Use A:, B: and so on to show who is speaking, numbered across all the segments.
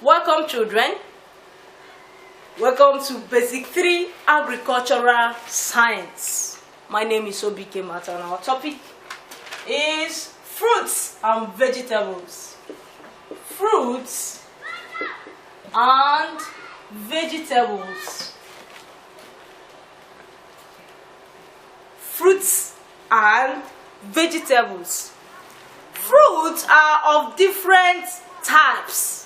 A: Welcome, children. Welcome to Basic 3 Agricultural Science. My name is Obike Mata and our topic is fruits and vegetables. Fruits and vegetables. Fruits and vegetables. Fruits are of different types.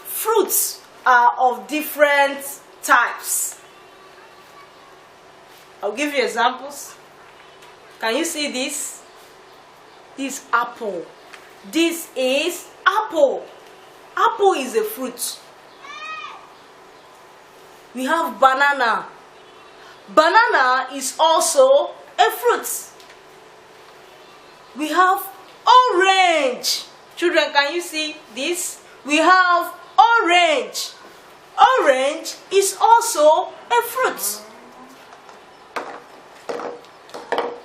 A: Fruits are of different types. I'll give you examples. Can you see this? This apple. This is apple. Apple is a fruit. We have banana. Banana is also a fruit. We have orange. Children, can you see this? We have orange. Orange is also a fruit.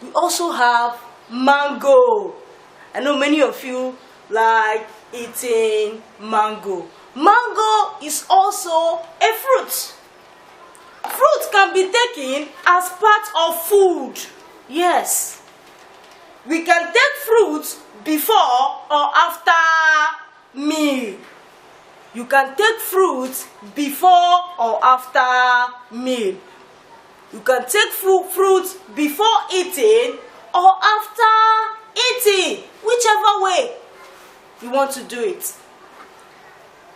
A: We also have mango. I know many of you like eating mango. Mango is also a fruit. Fruit can be taken as part of food. Yes. We can take fruit before or after meal. You can take fruit before or after meal. You can take fruit before eating or after eating, whichever way you want to do it.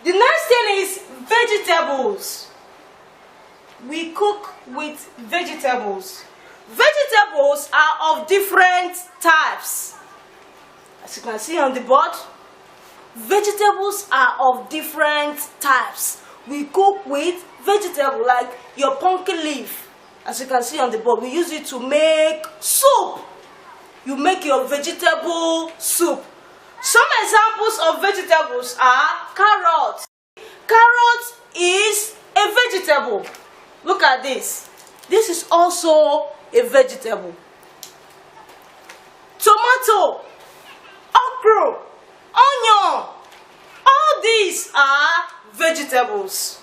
A: The next thing is vegetables. We cook with vegetables. Vegetables are of different types. As you can see on the board, vegetables are of different types. We cook with vegetables like your pumpkin leaf. As you can see on the board, we use it to make soup. You make your vegetable soup. Some examples of vegetables are carrots. Carrot is a vegetable. Look at this. This is also a vegetable. Tomato, okra, onion, all these are vegetables.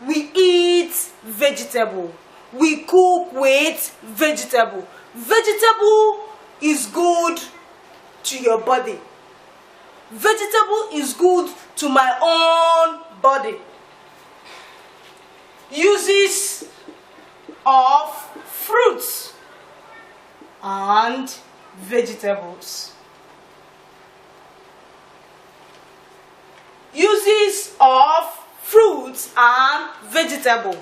A: We eat vegetable. We cook with vegetable. Vegetable is good to your body. Vegetable is good to my own body. Uses of fruits and vegetables. Uses of fruits and vegetable.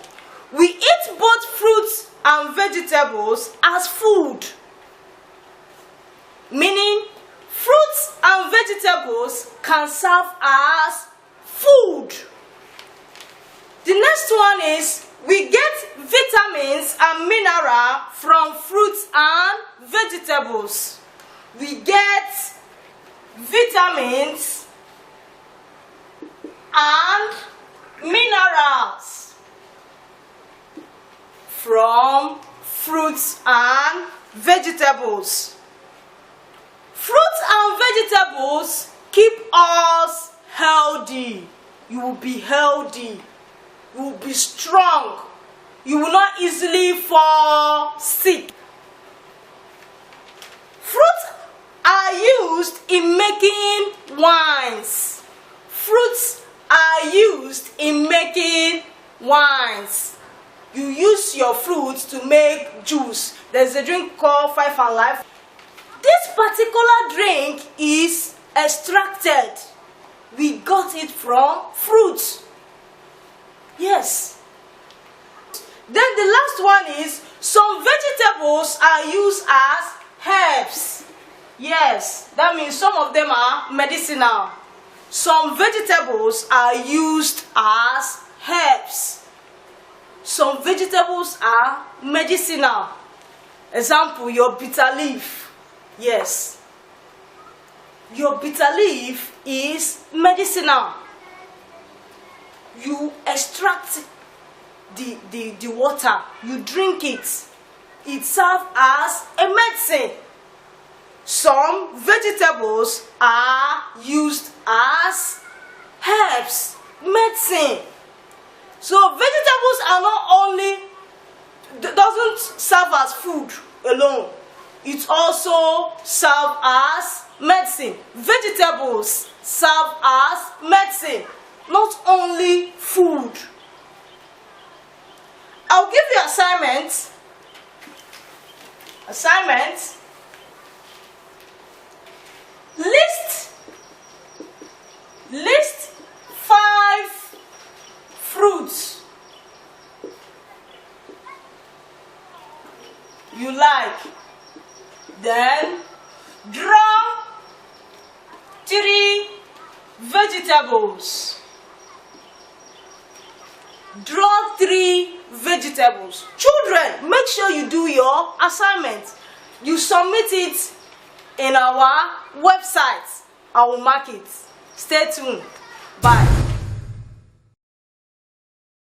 A: We eat both fruits and vegetables as food. Meaning, fruits and vegetables can serve as food. The next one is we get vitamins and minerals from fruits and vegetables. We get vitamins and minerals from fruits and vegetables. Fruits and vegetables keep us healthy. You will be healthy. You will be strong. You will not easily fall sick. Fruits are used in making wines. Fruits are used in making wines. You use your fruits to make juice. There's a drink called Five and Life. This particular drink is extracted. We got it from fruits. Yes. Then the last one is some vegetables are used as herbs. Yes, that means some of them are medicinal. Some vegetables are used as herbs. Some vegetables are medicinal. Example, your bitter leaf. Yes. Your bitter leaf is medicinal. You extract the water, you drink it. It serves as a medicine. Some vegetables are used as herbs, medicine. So vegetables are not only doesn't serve as food alone. It also serve as medicine. Vegetables serve as medicine, not only food. I'll give you assignment. List 5 fruits you like. Then draw 3 vegetables. Draw 3 vegetables. Children, make sure you do your assignment. You submit it in our website. I will mark it. Stay tuned. Bye.